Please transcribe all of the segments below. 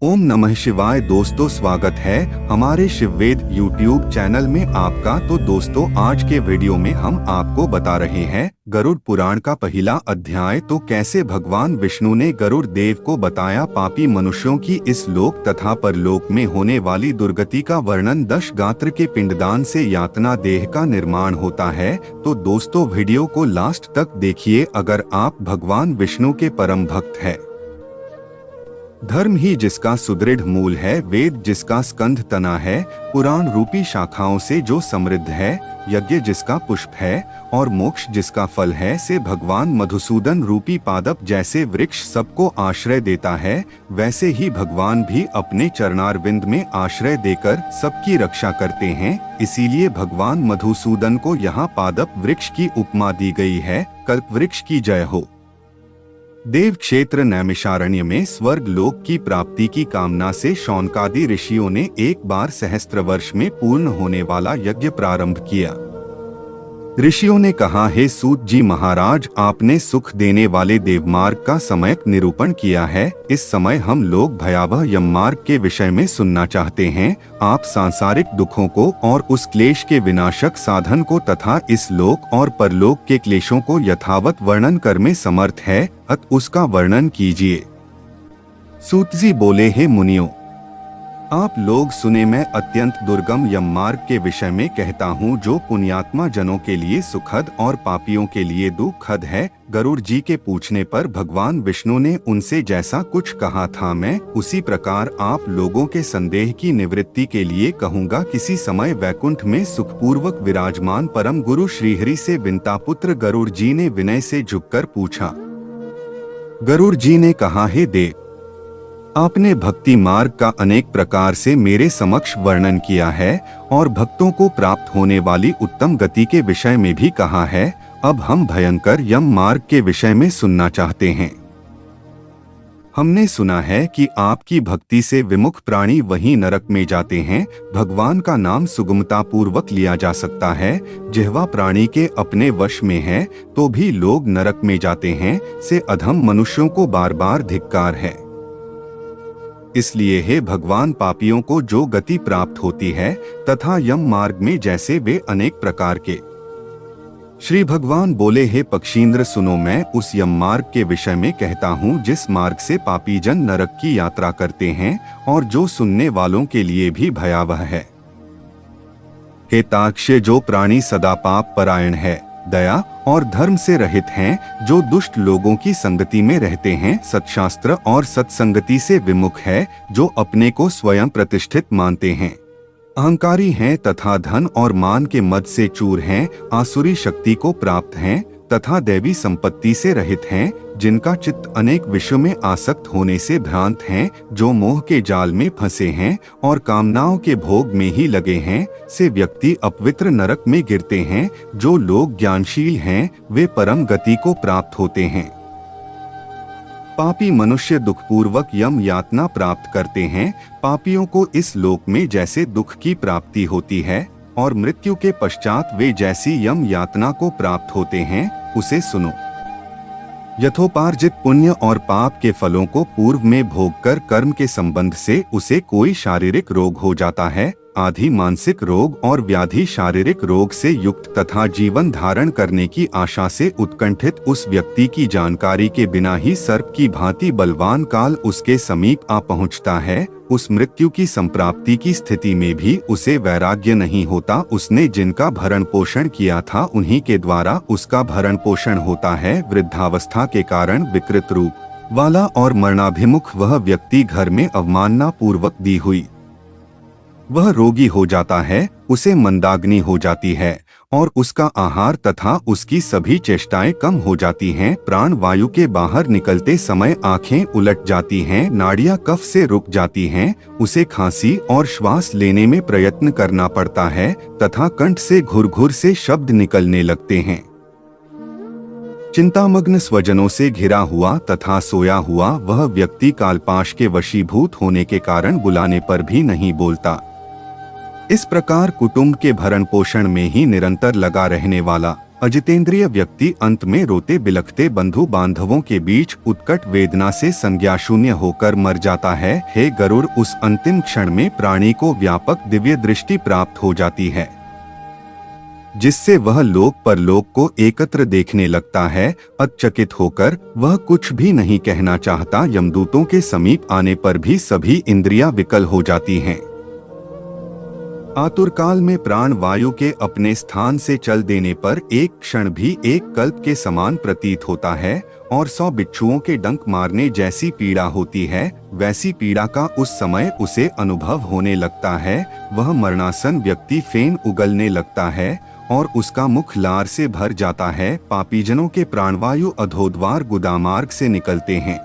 ओम नमः शिवाय। दोस्तों, स्वागत है हमारे शिववेद YouTube चैनल में आपका। तो दोस्तों, आज के वीडियो में हम आपको बता रहे हैं गरुड़ पुराण का पहला अध्याय। तो कैसे भगवान विष्णु ने गरुड़ देव को बताया पापी मनुष्यों की इस लोक तथा परलोक में होने वाली दुर्गति का वर्णन। 10 गात्र के पिंडदान से यातना देह का निर्माण होता है। तो दोस्तों, वीडियो को लास्ट तक देखिए अगर आप भगवान विष्णु के परम भक्त हैं। धर्म ही जिसका सुदृढ़ मूल है, वेद जिसका स्कंध तना है, पुराण रूपी शाखाओं से जो समृद्ध है, यज्ञ जिसका पुष्प है और मोक्ष जिसका फल है, से भगवान मधुसूदन रूपी पादप जैसे वृक्ष सबको आश्रय देता है, वैसे ही भगवान भी अपने चरणारविंद में आश्रय देकर सबकी रक्षा करते हैं। इसीलिए भगवान मधुसूदन को यहाँ पादप वृक्ष की उपमा दी गई है। कल्प वृक्ष की जय हो। देव क्षेत्र नैमिषारण्य में स्वर्ग लोक की प्राप्ति की कामना से शौनकादि ऋषियों ने एक बार सहस्त्र वर्ष में पूर्ण होने वाला यज्ञ प्रारंभ किया। ऋषियों ने कहा, हे सूत जी महाराज, आपने सुख देने वाले देवमार्ग का सम्यक निरूपण किया है। इस समय हम लोग भयावह यममार्ग के विषय में सुनना चाहते हैं। आप सांसारिक दुखों को और उस क्लेश के विनाशक साधन को तथा इस लोक और परलोक के क्लेशों को यथावत वर्णन कर में समर्थ है, अत उसका वर्णन कीजिए। सूत जी बोले, हे मुनियों, आप लोग सुने, मैं अत्यंत दुर्गम यममार्ग के विषय में कहता हूँ, जो पुण्यात्मा जनों के लिए सुखद और पापियों के लिए दुखद है। गरुड़ जी के पूछने पर भगवान विष्णु ने उनसे जैसा कुछ कहा था, मैं उसी प्रकार आप लोगों के संदेह की निवृत्ति के लिए कहूँगा। किसी समय वैकुंठ में सुखपूर्वक विराजमान परम गुरु श्रीहरि से विंता पुत्र गरुड़ जी ने विनय से झुककर पूछा। गरुड़ जी ने कहा, हे देव, आपने भक्ति मार्ग का अनेक प्रकार से मेरे समक्ष वर्णन किया है और भक्तों को प्राप्त होने वाली उत्तम गति के विषय में भी कहा है। अब हम भयंकर यम मार्ग के विषय में सुनना चाहते हैं। हमने सुना है कि आपकी भक्ति से विमुख प्राणी वहीं नरक में जाते हैं। भगवान का नाम सुगमता पूर्वक लिया जा सकता है। जिह्वा प्राणी के अपने वश में है तो भी लोग नरक में जाते हैं, से अधम मनुष्यों को बार बार धिक्कार है। इसलिए हे भगवान, पापियों को जो गति प्राप्त होती है तथा यम मार्ग में जैसे वे अनेक प्रकार के। श्री भगवान बोले, हे पक्षींद्र सुनो, मैं उस यम मार्ग के विषय में कहता हूँ जिस मार्ग से पापी जन नरक की यात्रा करते हैं और जो सुनने वालों के लिए भी भयावह है। हे ताक्ष्य, जो प्राणी सदा पाप परायण है, दया और धर्म से रहित हैं, जो दुष्ट लोगों की संगति में रहते हैं, सत्शास्त्र और सत्संगति से विमुख है, जो अपने को स्वयं प्रतिष्ठित मानते हैं, अहंकारी हैं तथा धन और मान के मद से चूर हैं, आसुरी शक्ति को प्राप्त हैं तथा दैवी संपत्ति से रहित हैं, जिनका चित्त अनेक विषयों में आसक्त होने से भ्रांत हैं, जो मोह के जाल में फंसे हैं और कामनाओं के भोग में ही लगे हैं, से व्यक्ति अपवित्र नरक में गिरते हैं। जो लोग ज्ञानशील हैं वे परम गति को प्राप्त होते हैं। पापी मनुष्य दुखपूर्वक यम यातना प्राप्त करते हैं। पापियों को इस लोक में जैसे दुख की प्राप्ति होती है और मृत्यु के पश्चात वे जैसी यम यातना को प्राप्त होते हैं, उसे सुनो। यथोपार्जित पुण्य और पाप के फलों को पूर्व में भोगकर कर्म के संबंध से उसे कोई शारीरिक रोग हो जाता है। आधि मानसिक रोग और व्याधि शारीरिक रोग से युक्त तथा जीवन धारण करने की आशा से उत्कंठित उस व्यक्ति की जानकारी के बिना ही सर्प की भांति बलवान काल उसके समीप आ पहुंचता है। उस मृत्यु की संप्राप्ति की स्थिति में भी उसे वैराग्य नहीं होता। उसने जिनका भरण पोषण किया था उन्हीं के द्वारा उसका भरण पोषण होता है। वृद्धावस्था के कारण विकृत रूप वाला और मरणाभिमुख वह व्यक्ति घर में अवमानना पूर्वक दी हुई वह रोगी हो जाता है, उसे मंदाग्नि हो जाती है और उसका आहार तथा उसकी सभी चेष्टाएं कम हो जाती हैं। प्राण वायु के बाहर निकलते समय आंखें उलट जाती हैं, नाड़ियां कफ से रुक जाती हैं, उसे खांसी और श्वास लेने में प्रयत्न करना पड़ता है तथा कंठ से घुर-घुर से शब्द निकलने लगते हैं। चिंतामग्न स्वजनों से घिरा हुआ तथा सोया हुआ वह व्यक्ति कालपाश के वशीभूत होने के कारण बुलाने पर भी नहीं बोलता। इस प्रकार कुटुंब के भरण पोषण में ही निरंतर लगा रहने वाला अजितेंद्रिय व्यक्ति अंत में रोते बिलखते बंधु बांधवों के बीच उत्कट वेदना से संज्ञाशून्य होकर मर जाता है। हे गरुड़, उस अंतिम क्षण में प्राणी को व्यापक दिव्य दृष्टि प्राप्त हो जाती है, जिससे वह लोक परलोक को एकत्र देखने लगता है। अचकित होकर वह कुछ भी नहीं कहना चाहता। यमदूतों के समीप आने पर भी सभी इंद्रियां विकल हो जाती हैं। आतुरकाल में प्राण वायु के अपने स्थान से चल देने पर एक क्षण भी एक कल्प के समान प्रतीत होता है और 100 बिच्छुओं के डंक मारने जैसी पीड़ा होती है, वैसी पीड़ा का उस समय उसे अनुभव होने लगता है। वह मरणासन व्यक्ति फेन उगलने लगता है और उसका मुख लार से भर जाता है। पापीजनों के प्राणवायु अधोद्वार गुदामार्ग से निकलते हैं।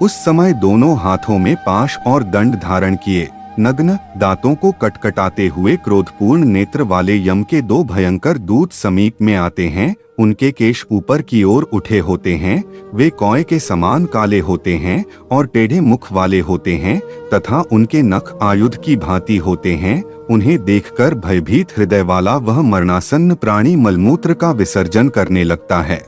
उस समय दोनों हाथों में पाश और दंड धारण किए, नग्न, दांतों को कटकटाते हुए क्रोधपूर्ण नेत्र वाले यम के 2 भयंकर दूत समीप में आते हैं। उनके केश ऊपर की ओर उठे होते हैं, वे कौए के समान काले होते हैं और टेढ़े मुख वाले होते हैं तथा उनके नख आयुध की भांति होते हैं। उन्हें देखकर भयभीत हृदय वाला वह मरणासन्न प्राणी मलमूत्र का विसर्जन करने लगता है।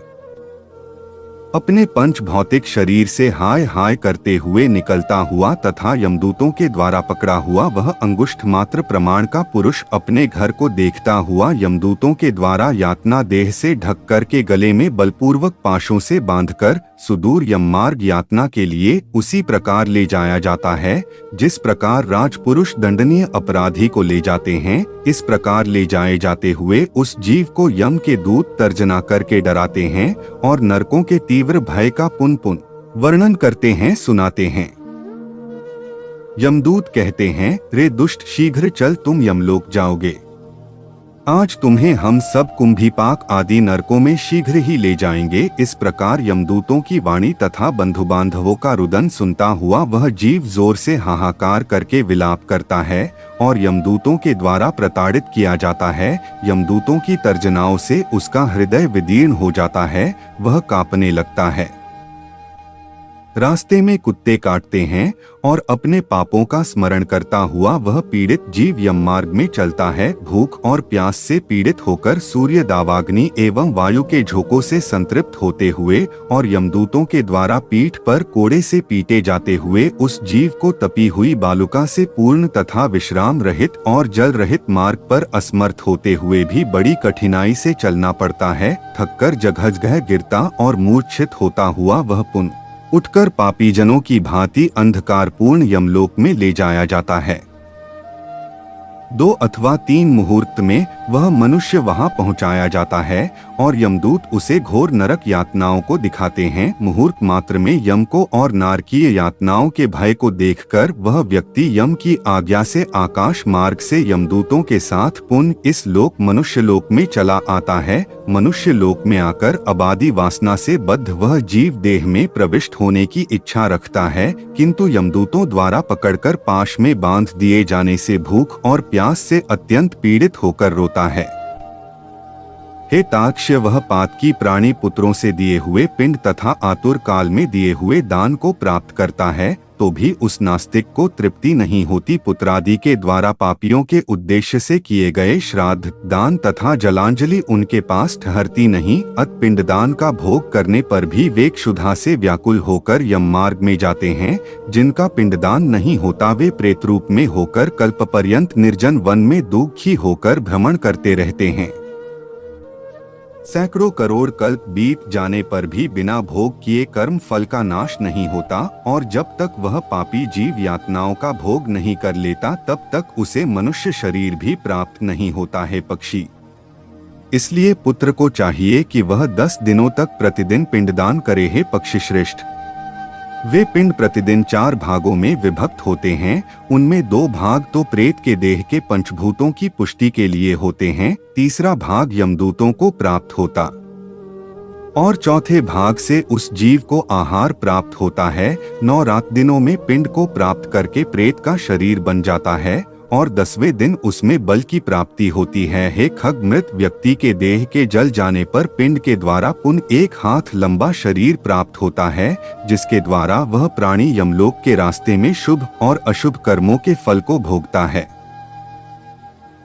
अपने पंच भौतिक शरीर से हाय हाय करते हुए निकलता हुआ तथा यमदूतों के द्वारा पकड़ा हुआ वह अंगुष्ठ मात्र प्रमाण का पुरुष अपने घर को देखता हुआ यमदूतों के द्वारा यातना देह से ढक कर के गले में बलपूर्वक पाशों से बांधकर सुदूर यममार्ग यातना के लिए उसी प्रकार ले जाया जाता है जिस प्रकार राजपुरुष दंडनीय अपराधी को ले जाते हैं। इस प्रकार ले जाए जाते हुए उस जीव को यम के दूत तर्जना करके डराते हैं और नरकों के तीव्र भय का पुन पुन वर्णन करते हैं, सुनाते हैं। यमदूत कहते हैं, रे दुष्ट, शीघ्र चल, तुम यमलोक जाओगे। आज तुम्हें हम सब कुंभीपाक आदि नरकों में शीघ्र ही ले जाएंगे। इस प्रकार यमदूतों की वाणी तथा बंधु बांधवों का रुदन सुनता हुआ वह जीव जोर से हाहाकार करके विलाप करता है और यमदूतों के द्वारा प्रताड़ित किया जाता है। यमदूतों की तर्जनाओं से उसका हृदय विदीर्ण हो जाता है, वह कांपने लगता है। रास्ते में कुत्ते काटते हैं और अपने पापों का स्मरण करता हुआ वह पीड़ित जीव यममार्ग में चलता है। भूख और प्यास से पीड़ित होकर सूर्य दावाग्नि एवं वायु के झोंकों से संतृप्त होते हुए और यमदूतों के द्वारा पीठ पर कोड़े से पीटे जाते हुए उस जीव को तपी हुई बालुका से पूर्ण तथा विश्राम रहित और जल रहित मार्ग पर असमर्थ होते हुए भी बड़ी कठिनाई से चलना पड़ता है। थककर जगह गिरता और मूर्छित होता हुआ वह पुनः उठकर पापीजनों की भांति अंधकारपूर्ण यमलोक में ले जाया जाता है। 2 अथवा 3 मुहूर्त में वह मनुष्य वहां पहुंचाया जाता है और यमदूत उसे घोर नरक यातनाओं को दिखाते हैं। मुहूर्त मात्र में यम को और नारकीय यातनाओं के भय को देखकर वह व्यक्ति यम की आज्ञा से आकाश मार्ग से यमदूतों के साथ पुनः इस लोक मनुष्य लोक में चला आता है। मनुष्य लोक में आकर अबादी वासना से बद्ध वह जीव देह में प्रविष्ट होने की इच्छा रखता है, किंतु यमदूतों द्वारा पकड़कर पाश में बांध दिए जाने से भूख और प्यास से अत्यंत पीड़ित होकर रोता है। हे ताक्ष्य, वह पातकी प्राणी पुत्रों से दिए हुए पिंड तथा आतुर काल में दिए हुए दान को प्राप्त करता है तो भी उस नास्तिक को तृप्ति नहीं होती। पुत्रादि के द्वारा पापियों के उद्देश्य से किए गए श्राद्ध, दान तथा जलांजलि उनके पास ठहरती नहीं। अत पिंडदान का भोग करने पर भी वे क्षुधा से व्याकुल होकर यम मार्ग में जाते हैं। जिनका पिंडदान नहीं होता वे प्रेत रूप में होकर कल्पपर्यंत निर्जन वन में दुखी होकर भ्रमण करते रहते हैं। सैकड़ों करोड़ कल्प बीत जाने पर भी बिना भोग किए कर्म फल का नाश नहीं होता और जब तक वह पापी जीव यातनाओं का भोग नहीं कर लेता तब तक उसे मनुष्य शरीर भी प्राप्त नहीं होता है। पक्षी, इसलिए पुत्र को चाहिए कि वह 10 दिनों तक प्रतिदिन पिंडदान करे। हे पक्षी श्रेष्ठ, वे पिंड प्रतिदिन 4 भागों में विभक्त होते हैं। उनमें 2 भाग तो प्रेत के देह के पंचभूतों की पुष्टि के लिए होते हैं, तीसरा भाग यमदूतों को प्राप्त होता और चौथे भाग से उस जीव को आहार प्राप्त होता है। 9 रात दिनों में पिंड को प्राप्त करके प्रेत का शरीर बन जाता है और 10वें दिन उसमें बल की प्राप्ति होती है। हे खग, मृत व्यक्ति के देह के जल जाने पर पिंड के द्वारा पुनः 1 हाथ लंबा शरीर प्राप्त होता है जिसके द्वारा वह प्राणी यमलोक के रास्ते में शुभ और अशुभ कर्मों के फल को भोगता है।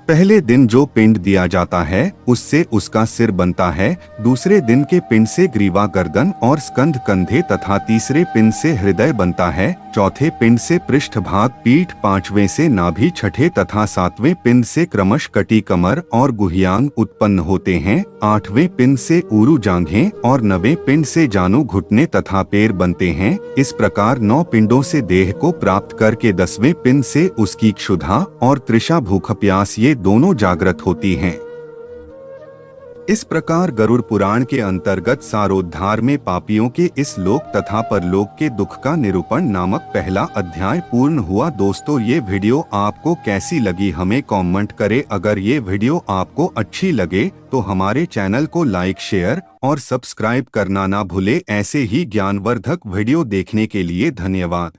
पहले दिन जो पिंड दिया जाता है उससे उसका सिर बनता है, दूसरे दिन के पिंड से ग्रीवा गर्दन और स्कंध कंधे तथा तीसरे पिंड से हृदय बनता है, चौथे पिंड से पृष्ठभाग पीठ, पांचवें से नाभि, छठे तथा सातवें पिंड से क्रमश कटी कमर और गुहियांग उत्पन्न होते हैं, आठवें पिंड से ऊरू जांघें और नवें पिंड से जानू, घुटने तथा पैर बनते हैं। इस प्रकार 9 पिंडों से देह को प्राप्त करके 10वें पिंड से उसकी क्षुधा और तृषा, भूख, प्यास ये दोनों जागृत होती हैं। इस प्रकार गरुड़ पुराण के अंतर्गत सारोद्धार में पापियों के इस लोक तथा परलोक के दुख का निरूपण नामक पहला अध्याय पूर्ण हुआ। दोस्तों, ये वीडियो आपको कैसी लगी हमें कमेंट करें। अगर ये वीडियो आपको अच्छी लगे तो हमारे चैनल को लाइक, शेयर और सब्सक्राइब करना ना भूले। ऐसे ही ज्ञानवर्धक वीडियो देखने के लिए धन्यवाद।